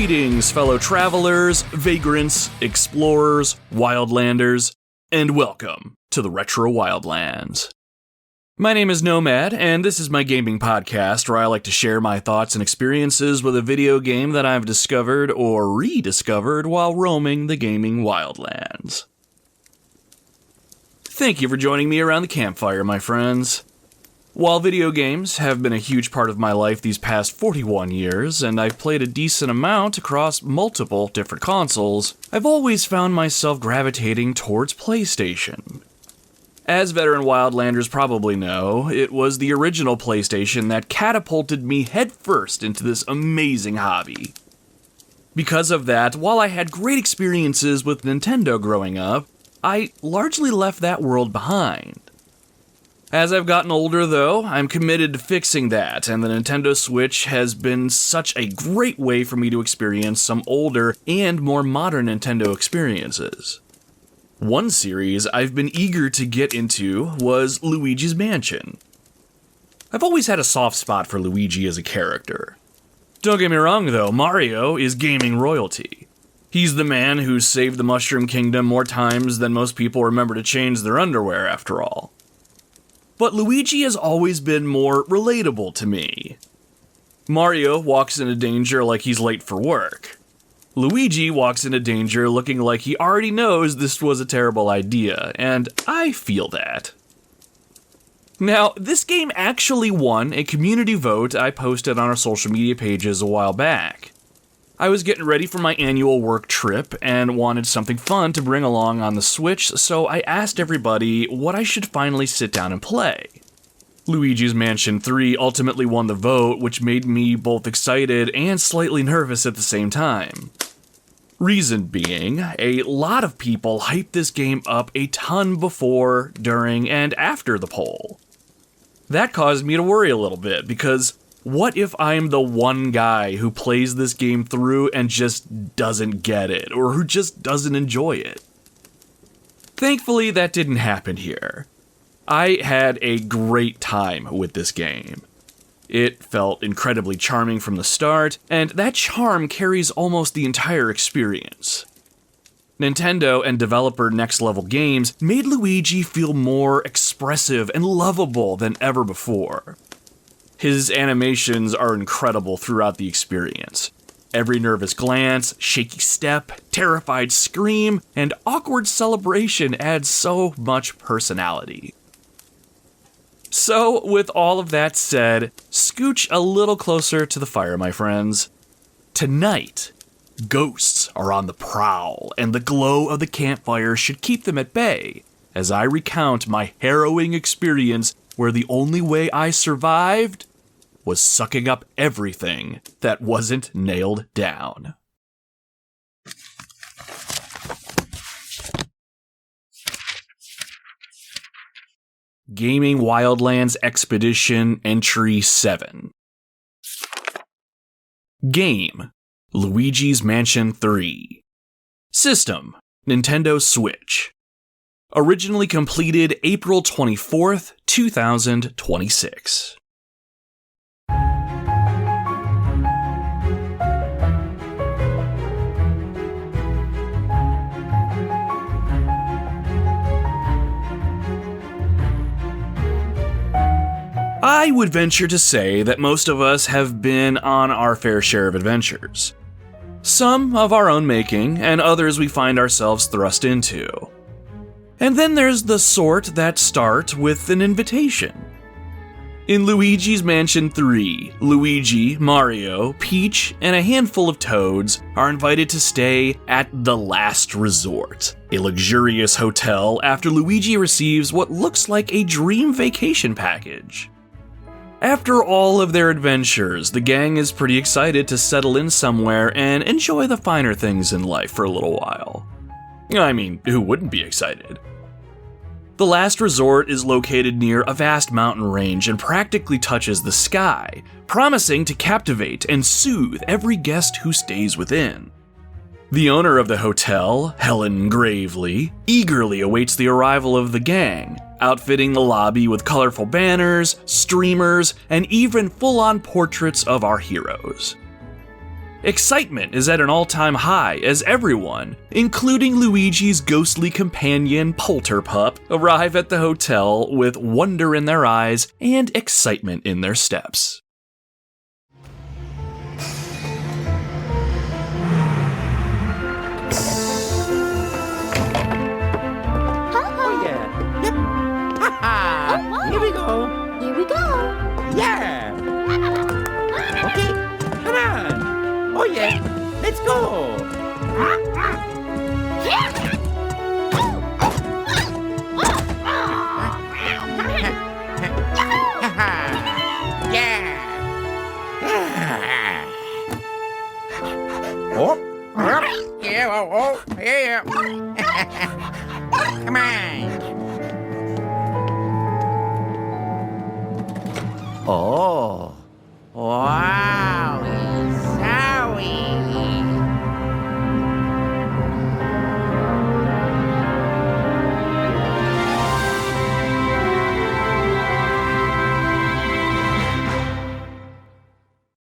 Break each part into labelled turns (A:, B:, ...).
A: Greetings, fellow travelers, vagrants, explorers, wildlanders, and welcome to the Retro Wildlands. My name is Nomad, and this is my gaming podcast where I like to share my thoughts and experiences with a video game that I've discovered or rediscovered while roaming the gaming wildlands. Thank you for joining me around the campfire, my friends. While video games have been a huge part of my life these past 41 years, and I've played a decent amount across multiple different consoles, I've always found myself gravitating towards PlayStation. As veteran Wildlanders probably know, it was the original PlayStation that catapulted me headfirst into this amazing hobby. Because of that, while I had great experiences with Nintendo growing up, I largely left that world behind. As I've gotten older, though, I'm committed to fixing that, and the Nintendo Switch has been such a great way for me to experience some older and more modern Nintendo experiences. One series I've been eager to get into was Luigi's Mansion. I've always had a soft spot for Luigi as a character. Don't get me wrong, though, Mario is gaming royalty. He's the man who's saved the Mushroom Kingdom more times than most people remember to change their underwear, after all. But Luigi has always been more relatable to me. Mario walks into danger like he's late for work. Luigi walks into danger looking like he already knows this was a terrible idea, and I feel that. Now, this game actually won a community vote I posted on our social media pages a while back. I was getting ready for my annual work trip and wanted something fun to bring along on the Switch, so I asked everybody what I should finally sit down and play. Luigi's Mansion 3 ultimately won the vote, which made me both excited and slightly nervous at the same time. Reason being, a lot of people hyped this game up a ton before, during, and after the poll. That caused me to worry a little bit, because what if I'm the one guy who plays this game through and just doesn't get it, or who just doesn't enjoy it? Thankfully, that didn't happen here. I had a great time with this game. It felt incredibly charming from the start, and that charm carries almost the entire experience. Nintendo and developer Next Level Games made Luigi feel more expressive and lovable than ever before. His animations are incredible throughout the experience. Every nervous glance, shaky step, terrified scream, and awkward celebration adds so much personality. So, with all of that said, scooch a little closer to the fire, my friends. Tonight, ghosts are on the prowl, and the glow of the campfire should keep them at bay, as I recount my harrowing experience where the only way I survived was sucking up everything that wasn't nailed down. Gaming Wildlands Expedition Entry 7. Game: Luigi's Mansion 3. System: Nintendo Switch. Originally completed April 24th, 2026. I would venture to say that most of us have been on our fair share of adventures. Some of our own making, and others we find ourselves thrust into. And then there's the sort that start with an invitation. In Luigi's Mansion 3, Luigi, Mario, Peach, and a handful of Toads are invited to stay at the Last Resort, a luxurious hotel after Luigi receives what looks like a dream vacation package. After all of their adventures, the gang is pretty excited to settle in somewhere and enjoy the finer things in life for a little while. I mean, who wouldn't be excited? The Last Resort is located near a vast mountain range and practically touches the sky, promising to captivate and soothe every guest who stays within. The owner of the hotel, Helen Gravely, eagerly awaits the arrival of the gang, outfitting the lobby with colorful banners, streamers, and even full-on portraits of our heroes. Excitement is at an all-time high as everyone, including Luigi's ghostly companion Polterpup, arrive at the hotel with wonder in their eyes and excitement in their steps.
B: Here we go.
C: Here we go.
B: Yeah. Okay, come on. Oh yeah, let's go. Yeah. Oh, yeah, oh, yeah. Come on. Oh, wow, sorry.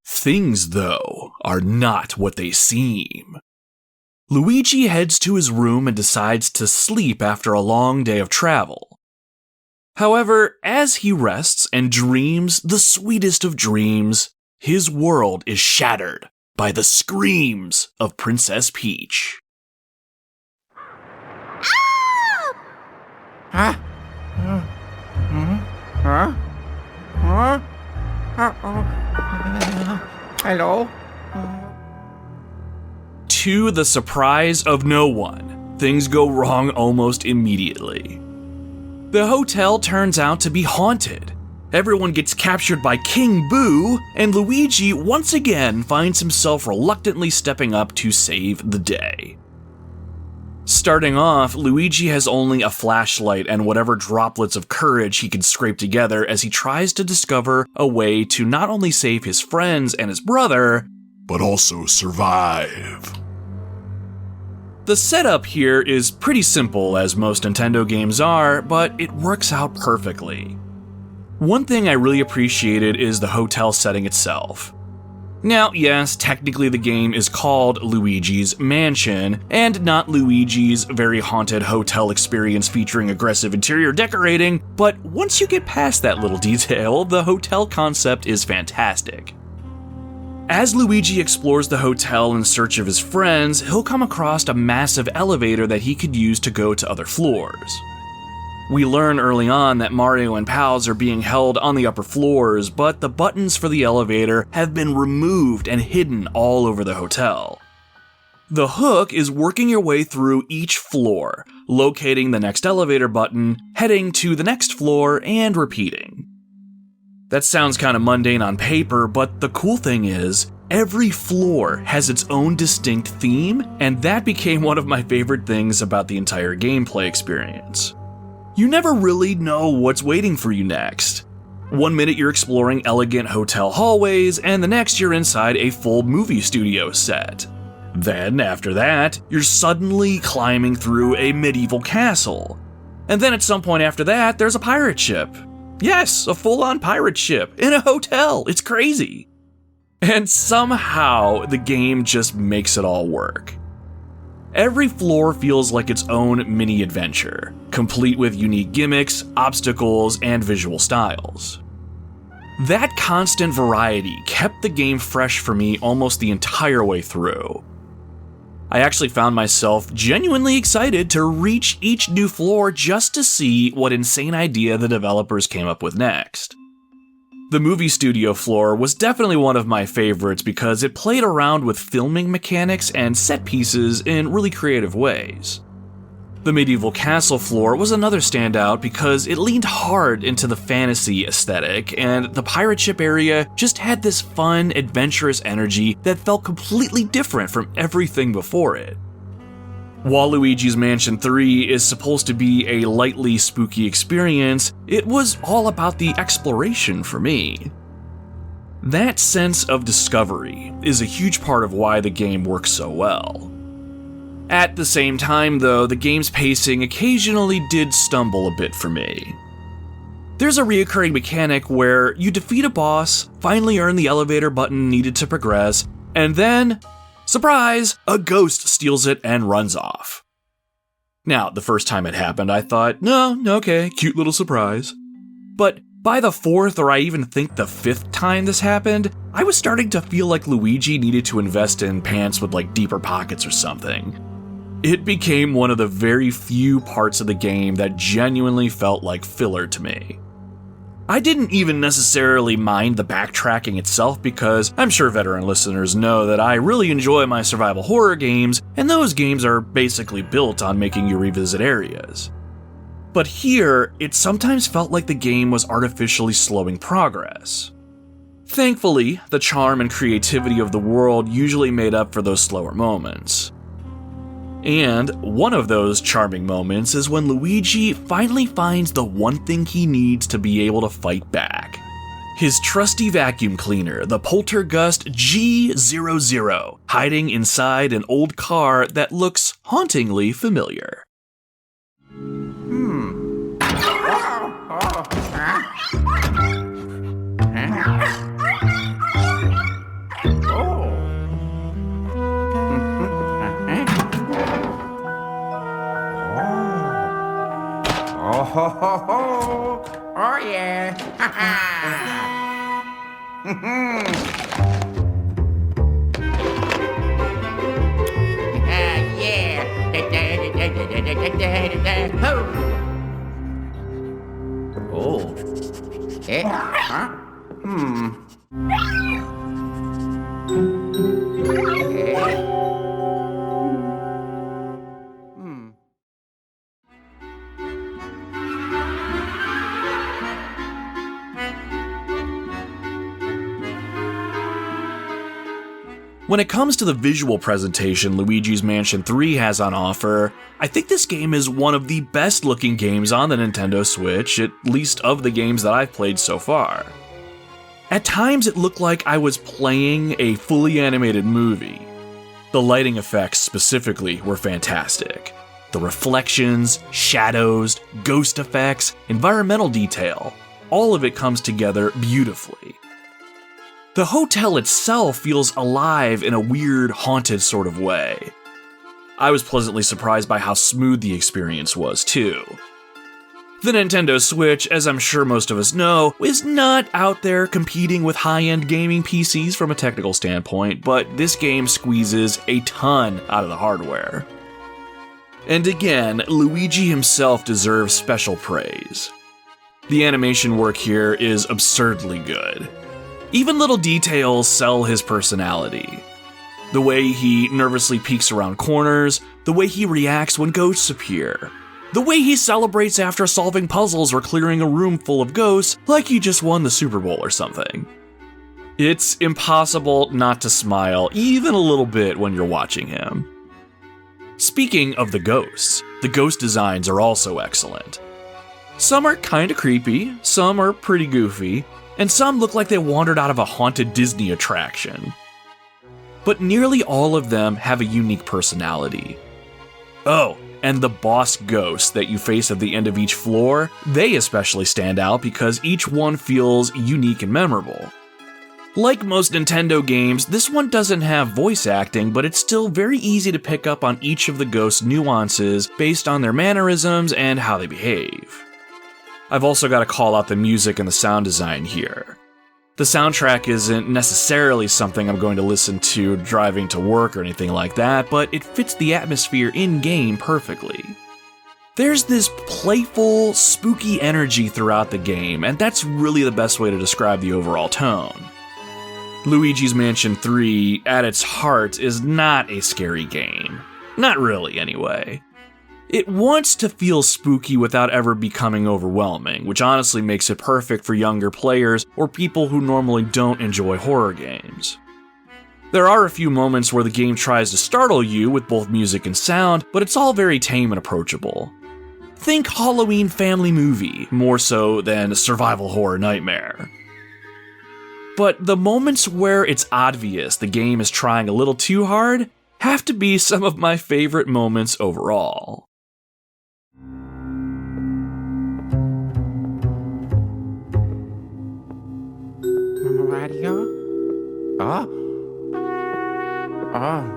A: Things, though, are not what they seem. Luigi heads to his room and decides to sleep after a long day of travel. However, as he rests and dreams the sweetest of dreams, his world is shattered by the screams of Princess Peach.
B: Huh? Huh? Huh? Hello?
A: To the surprise of no one, things go wrong almost immediately. The hotel turns out to be haunted. Everyone gets captured by King Boo, and Luigi once again finds himself reluctantly stepping up to save the day. Starting off, Luigi has only a flashlight and whatever droplets of courage he can scrape together as he tries to discover a way to not only save his friends and his brother, but also survive. The setup here is pretty simple, as most Nintendo games are, but it works out perfectly. One thing I really appreciated is the hotel setting itself. Now, yes, technically the game is called Luigi's Mansion, and not Luigi's very haunted hotel experience featuring aggressive interior decorating, but once you get past that little detail, the hotel concept is fantastic. As Luigi explores the hotel in search of his friends, he'll come across a massive elevator that he could use to go to other floors. We learn early on that Mario and pals are being held on the upper floors, but the buttons for the elevator have been removed and hidden all over the hotel. The hook is working your way through each floor, locating the next elevator button, heading to the next floor, and repeating. That sounds kind of mundane on paper, but the cool thing is, every floor has its own distinct theme, and that became one of my favorite things about the entire gameplay experience. You never really know what's waiting for you next. One minute you're exploring elegant hotel hallways, and the next you're inside a full movie studio set. Then, after that, you're suddenly climbing through a medieval castle. And then at some point after that, there's a pirate ship. Yes, a full-on pirate ship in a hotel. It's crazy. And somehow the game just makes it all work. Every floor feels like its own mini-adventure, complete with unique gimmicks, obstacles, and visual styles. That constant variety kept the game fresh for me almost the entire way through. I actually found myself genuinely excited to reach each new floor just to see what insane idea the developers came up with next. The movie studio floor was definitely one of my favorites because it played around with filming mechanics and set pieces in really creative ways. The medieval castle floor was another standout because it leaned hard into the fantasy aesthetic, and the pirate ship area just had this fun, adventurous energy that felt completely different from everything before it. While Luigi's Mansion 3 is supposed to be a lightly spooky experience, it was all about the exploration for me. That sense of discovery is a huge part of why the game works so well. At the same time, though, the game's pacing occasionally did stumble a bit for me. There's a reoccurring mechanic where you defeat a boss, finally earn the elevator button needed to progress, And then, surprise, a ghost steals it and runs off. Now, the first time it happened, I thought, no, okay, cute little surprise. But by the fourth, or I even think the fifth time this happened, I was starting to feel like Luigi needed to invest in pants with like deeper pockets or something. It became one of the very few parts of the game that genuinely felt like filler to me. I didn't even necessarily mind the backtracking itself because I'm sure veteran listeners know that I really enjoy my survival horror games, and those games are basically built on making you revisit areas. But here, it sometimes felt like the game was artificially slowing progress. Thankfully, the charm and creativity of the world usually made up for those slower moments. And one of those charming moments is when Luigi finally finds the one thing he needs to be able to fight back. His trusty vacuum cleaner, the Poltergust G00, hiding inside an old car that looks hauntingly familiar.
B: Oh yeah. Oh. Huh?
A: When it comes to the visual presentation Luigi's Mansion 3 has on offer, I think this game is one of the best looking games on the Nintendo Switch, at least of the games that I've played so far. At times it looked like I was playing a fully animated movie. The lighting effects specifically were fantastic. The reflections, shadows, ghost effects, environmental detail, all of it comes together beautifully. The hotel itself feels alive in a weird, haunted sort of way. I was pleasantly surprised by how smooth the experience was, too. The Nintendo Switch, as I'm sure most of us know, is not out there competing with high-end gaming PCs from a technical standpoint, but this game squeezes a ton out of the hardware. And again, Luigi himself deserves special praise. The animation work here is absurdly good. Even little details sell his personality. The way he nervously peeks around corners, the way he reacts when ghosts appear, the way he celebrates after solving puzzles or clearing a room full of ghosts like he just won the Super Bowl or something. It's impossible not to smile even a little bit when you're watching him. Speaking of the ghost designs are also excellent. Some are kinda creepy, some are pretty goofy, and some look like they wandered out of a haunted Disney attraction. But nearly all of them have a unique personality. Oh, and the boss ghosts that you face at the end of each floor, they especially stand out because each one feels unique and memorable. Like most Nintendo games, this one doesn't have voice acting, but it's still very easy to pick up on each of the ghosts' nuances based on their mannerisms and how they behave. I've also got to call out the music and the sound design here. The soundtrack isn't necessarily something I'm going to listen to driving to work or anything like that, but it fits the atmosphere in-game perfectly. There's this playful, spooky energy throughout the game, and that's really the best way to describe the overall tone. Luigi's Mansion 3, at its heart, is not a scary game. Not really, anyway. It wants to feel spooky without ever becoming overwhelming, which honestly makes it perfect for younger players or people who normally don't enjoy horror games. There are a few moments where the game tries to startle you with both music and sound, but it's all very tame and approachable. Think Halloween family movie, more so than survival horror nightmare. But the moments where it's obvious the game is trying a little too hard have to be some of my favorite moments overall.
B: Radio? Oh? Oh.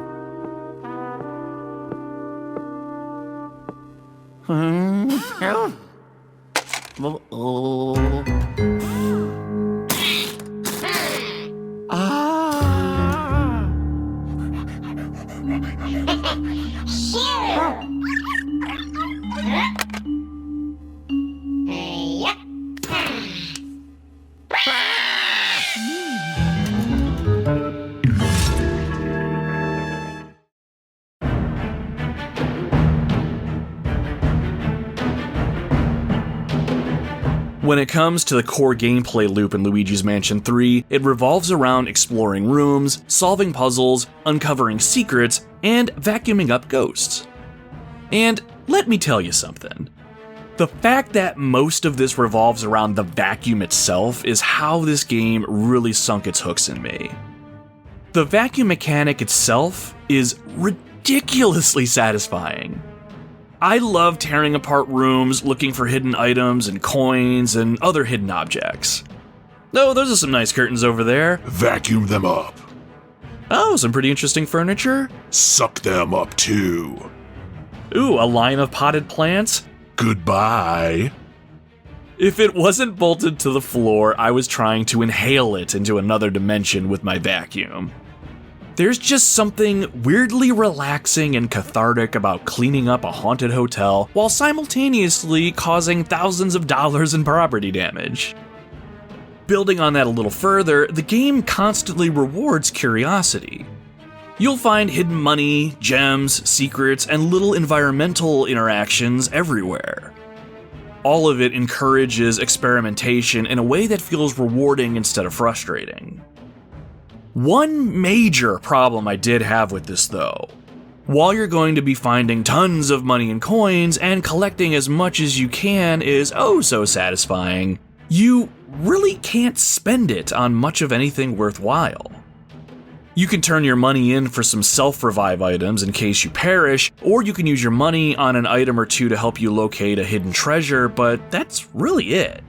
A: When it comes to the core gameplay loop in Luigi's Mansion 3, it revolves around exploring rooms, solving puzzles, uncovering secrets, and vacuuming up ghosts. And let me tell you something. The fact that most of this revolves around the vacuum itself is how this game really sunk its hooks in me. The vacuum mechanic itself is ridiculously satisfying. I love tearing apart rooms, looking for hidden items and coins and other hidden objects. Oh, those are some nice curtains over there.
C: Vacuum them up.
A: Oh, some pretty interesting furniture.
C: Suck them up too.
A: Ooh, a line of potted plants.
C: Goodbye.
A: If it wasn't bolted to the floor, I was trying to inhale it into another dimension with my vacuum. There's just something weirdly relaxing and cathartic about cleaning up a haunted hotel while simultaneously causing thousands of dollars in property damage. Building on that a little further, the game constantly rewards curiosity. You'll find hidden money, gems, secrets, and little environmental interactions everywhere. All of it encourages experimentation in a way that feels rewarding instead of frustrating. One major problem I did have with this, though. While you're going to be finding tons of money and coins, and collecting as much as you can is oh so satisfying, you really can't spend it on much of anything worthwhile. You can turn your money in for some self-revive items in case you perish, or you can use your money on an item or two to help you locate a hidden treasure, but that's really it.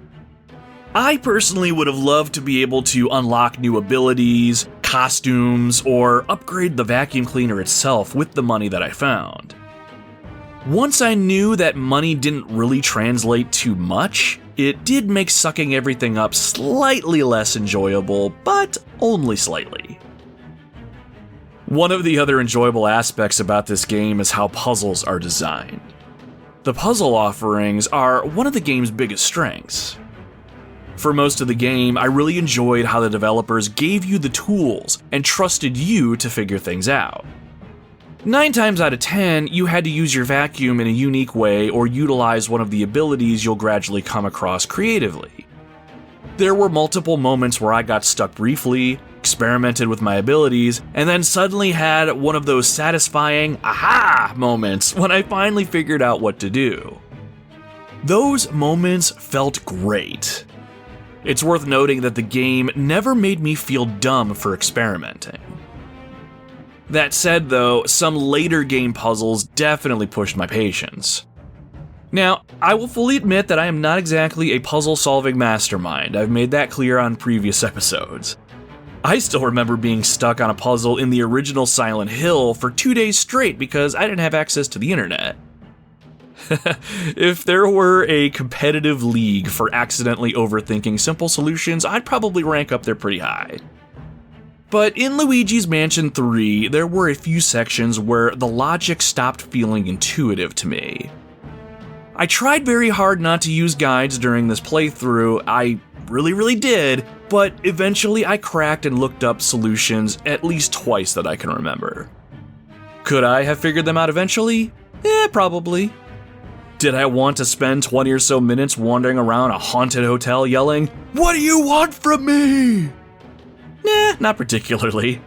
A: I personally would have loved to be able to unlock new abilities, costumes, or upgrade the vacuum cleaner itself with the money that I found. Once I knew that money didn't really translate to much, it did make sucking everything up slightly less enjoyable, but only slightly. One of the other enjoyable aspects about this game is how puzzles are designed. The puzzle offerings are one of the game's biggest strengths. For most of the game, I really enjoyed how the developers gave you the tools and trusted you to figure things out. 9 times out of 10, you had to use your vacuum in a unique way or utilize one of the abilities you'll gradually come across creatively. There were multiple moments where I got stuck briefly, experimented with my abilities, and then suddenly had one of those satisfying aha moments when I finally figured out what to do. Those moments felt great. It's worth noting that the game never made me feel dumb for experimenting. That said, though, some later game puzzles definitely pushed my patience. Now, I will fully admit that I am not exactly a puzzle-solving mastermind. I've made that clear on previous episodes. I still remember being stuck on a puzzle in the original Silent Hill for 2 days straight because I didn't have access to the internet. If there were a competitive league for accidentally overthinking simple solutions, I'd probably rank up there pretty high. But in Luigi's Mansion 3, there were a few sections where the logic stopped feeling intuitive to me. I tried very hard not to use guides during this playthrough, I really did, but eventually I cracked and looked up solutions at least twice that I can remember. Could I have figured them out eventually? Probably. Did I want to spend 20 or so minutes wandering around a haunted hotel yelling, "What do you want from me?" Not particularly.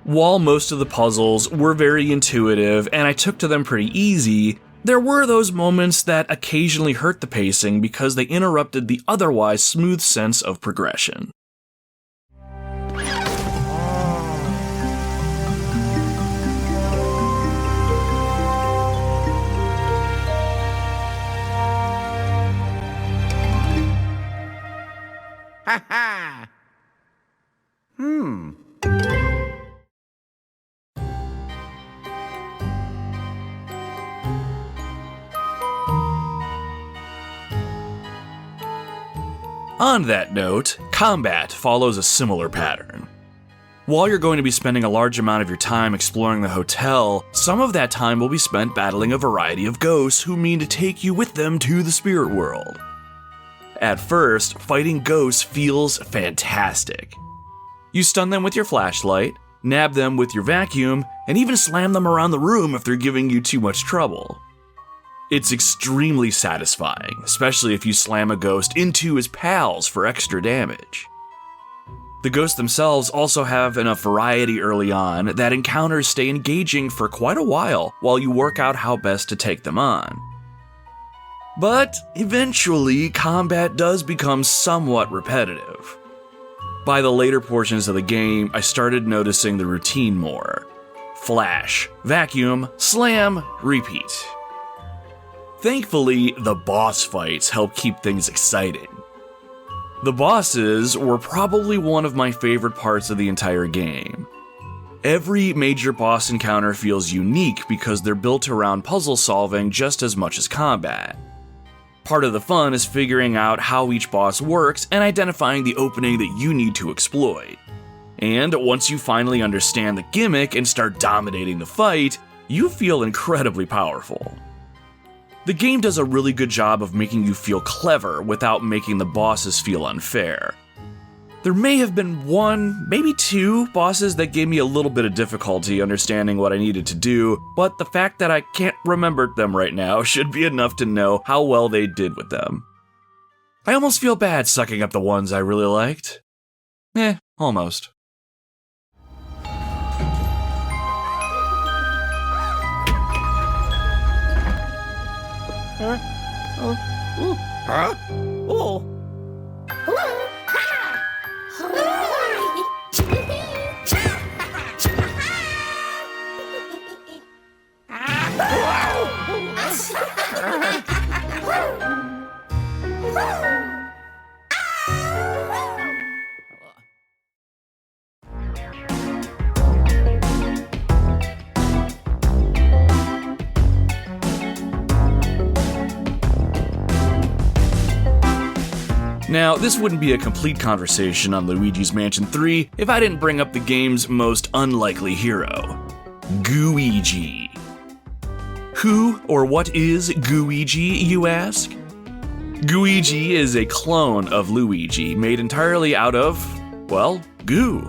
A: While most of the puzzles were very intuitive and I took to them pretty easy, there were those moments that occasionally hurt the pacing because they interrupted the otherwise smooth sense of progression.
B: Ha ha!
A: On that note, combat follows a similar pattern. While you're going to be spending a large amount of your time exploring the hotel, some of that time will be spent battling a variety of ghosts who mean to take you with them to the spirit world. At first, fighting ghosts feels fantastic. You stun them with your flashlight, nab them with your vacuum, and even slam them around the room if they're giving you too much trouble. It's extremely satisfying, especially if you slam a ghost into his pals for extra damage. The ghosts themselves also have enough variety early on that encounters stay engaging for quite a while you work out how best to take them on. But eventually, combat does become somewhat repetitive. By the later portions of the game, I started noticing the routine more. Flash, vacuum, slam, repeat. Thankfully, the boss fights help keep things exciting. The bosses were probably one of my favorite parts of the entire game. Every major boss encounter feels unique because they're built around puzzle solving just as much as combat. Part of the fun is figuring out how each boss works and identifying the opening that you need to exploit. And once you finally understand the gimmick and start dominating the fight, you feel incredibly powerful. The game does a really good job of making you feel clever without making the bosses feel unfair. There may have been one, maybe two bosses that gave me a little bit of difficulty understanding what I needed to do, but the fact that I can't remember them right now should be enough to know how well they did with them. I almost feel bad sucking up the ones I really liked. Almost. Now, this wouldn't be a complete conversation on Luigi's Mansion 3 if I didn't bring up the game's most unlikely hero, Luigi. Who or what is Luigi, you ask? Luigi is a clone of Luigi made entirely out of, well, goo.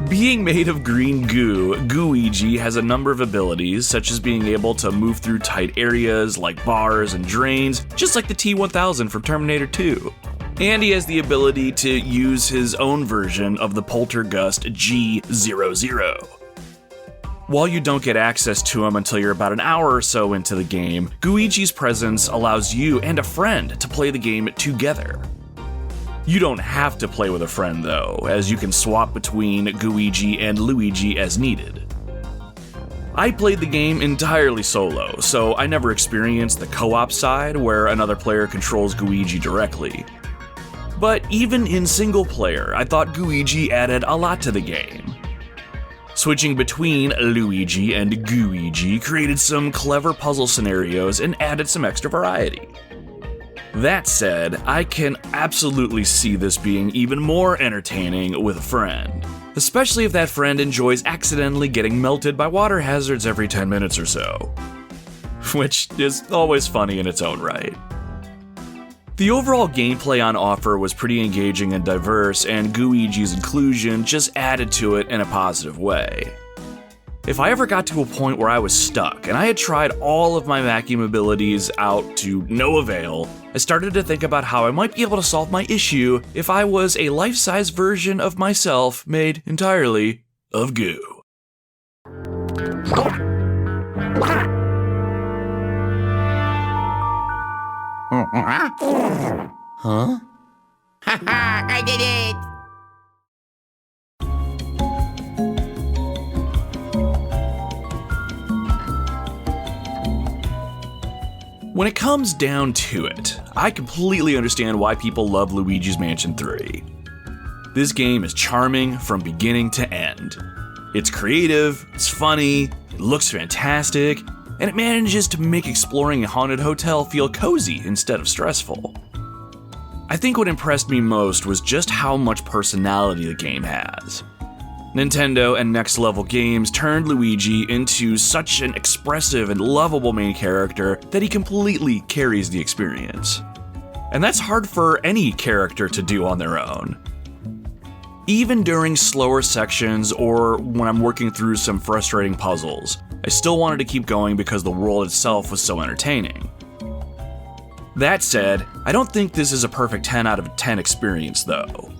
A: Being made of green goo, Luigi has a number of abilities, such as being able to move through tight areas like bars and drains, just like the T-1000 from Terminator 2. And he has the ability to use his own version of the Poltergust G00. While you don't get access to him until you're about an hour or so into the game, Luigi's presence allows you and a friend to play the game together. You don't have to play with a friend though, as you can swap between Luigi and Luigi as needed. I played the game entirely solo, so I never experienced the co-op side where another player controls Luigi directly. But even in single player, I thought Luigi added a lot to the game. Switching between Luigi and Luigi created some clever puzzle scenarios and added some extra variety. That said, I can absolutely see this being even more entertaining with a friend, especially if that friend enjoys accidentally getting melted by water hazards every 10 minutes or so, which is always funny in its own right. The overall gameplay on offer was pretty engaging and diverse, and Luigi's inclusion just added to it in a positive way. If I ever got to a point where I was stuck and I had tried all of my vacuum abilities out to no avail, I started to think about how I might be able to solve my issue if I was a life-size version of myself made entirely of goo.
B: Huh? Haha, I did it!
A: When it comes down to it, I completely understand why people love Luigi's Mansion 3. This game is charming from beginning to end. It's creative, it's funny, it looks fantastic, and it manages to make exploring a haunted hotel feel cozy instead of stressful. I think what impressed me most was just how much personality the game has. Nintendo and Next Level Games turned Luigi into such an expressive and lovable main character that he completely carries the experience. And that's hard for any character to do on their own. Even during slower sections or when I'm working through some frustrating puzzles, I still wanted to keep going because the world itself was so entertaining. That said, I don't think this is a perfect 10 out of 10 experience though.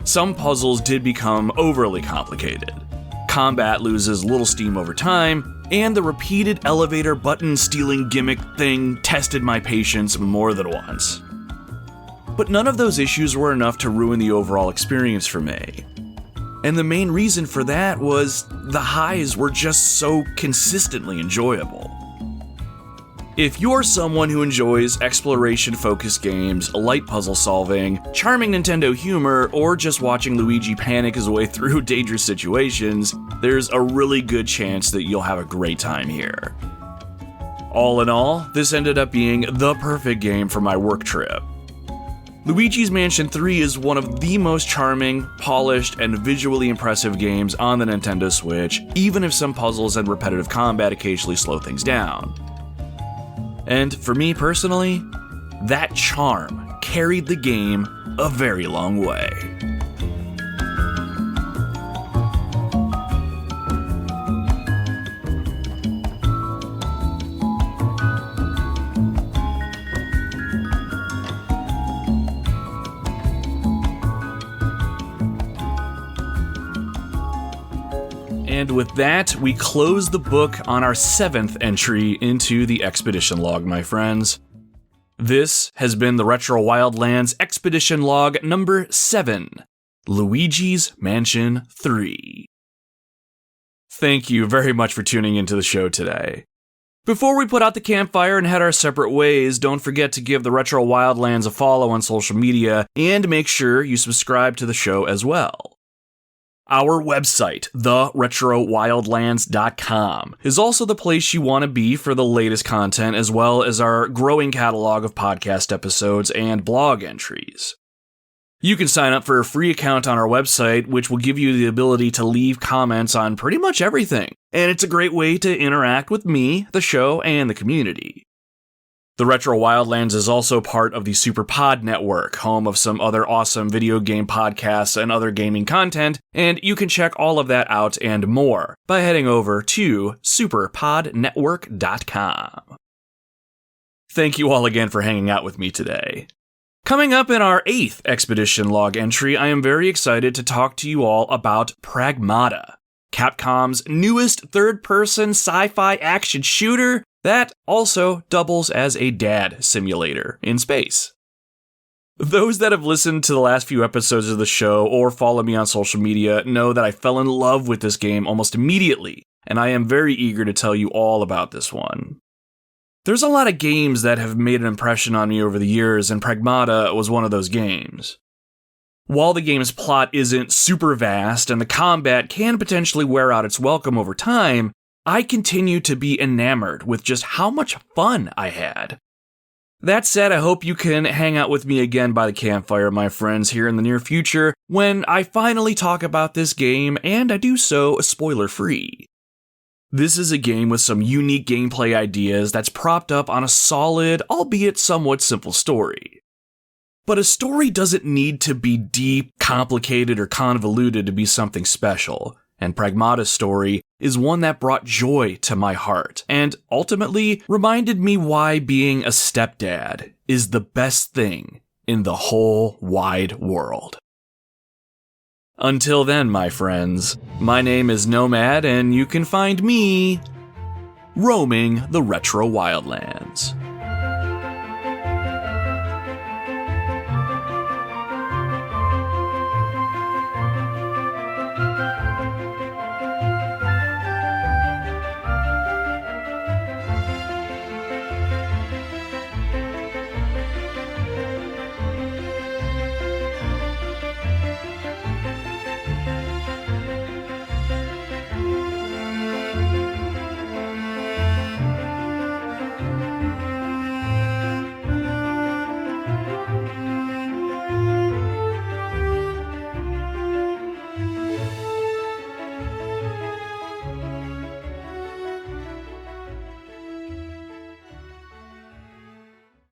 A: Some puzzles did become overly complicated. Combat loses little steam over time, and the repeated elevator button stealing gimmick thing tested my patience more than once. But none of those issues were enough to ruin the overall experience for me. And the main reason for that was the highs were just so consistently enjoyable. If you're someone who enjoys exploration-focused games, light puzzle solving, charming Nintendo humor, or just watching Luigi panic his way through dangerous situations, there's a really good chance that you'll have a great time here. All in all, this ended up being the perfect game for my work trip. Luigi's Mansion 3 is one of the most charming, polished, and visually impressive games on the Nintendo Switch, even if some puzzles and repetitive combat occasionally slow things down. And for me personally, that charm carried the game a very long way. And with that, we close the book on our 7th entry into the Expedition Log, my friends. This has been the Retro Wildlands Expedition Log number 7, Luigi's Mansion 3. Thank you very much for tuning into the show today. Before we put out the campfire and head our separate ways, don't forget to give the Retro Wildlands a follow on social media and make sure you subscribe to the show as well. Our website, theretrowildlands.com, is also the place you want to be for the latest content as well as our growing catalog of podcast episodes and blog entries. You can sign up for a free account on our website, which will give you the ability to leave comments on pretty much everything, and it's a great way to interact with me, the show, and the community. The Retro Wildlands is also part of the SuperPod Network, home of some other awesome video game podcasts and other gaming content, and you can check all of that out and more by heading over to superpodnetwork.com. Thank you all again for hanging out with me today. Coming up in our 8th Expedition Log entry, I am very excited to talk to you all about Pragmata, Capcom's newest third-person sci-fi action shooter that also doubles as a dad simulator in space. Those that have listened to the last few episodes of the show or follow me on social media know that I fell in love with this game almost immediately, and I am very eager to tell you all about this one. There's a lot of games that have made an impression on me over the years, and Pragmata was one of those games. While the game's plot isn't super vast and the combat can potentially wear out its welcome over time, I continue to be enamored with just how much fun I had. That said, I hope you can hang out with me again by the campfire, my friends, here in the near future when I finally talk about this game, and I do so spoiler-free. This is a game with some unique gameplay ideas that's propped up on a solid, albeit somewhat simple story. But a story doesn't need to be deep, complicated, or convoluted to be something special. And Pragmata's story is one that brought joy to my heart, and ultimately reminded me why being a stepdad is the best thing in the whole wide world. Until then, my friends, my name is Nomad, and you can find me roaming the Retro Wildlands.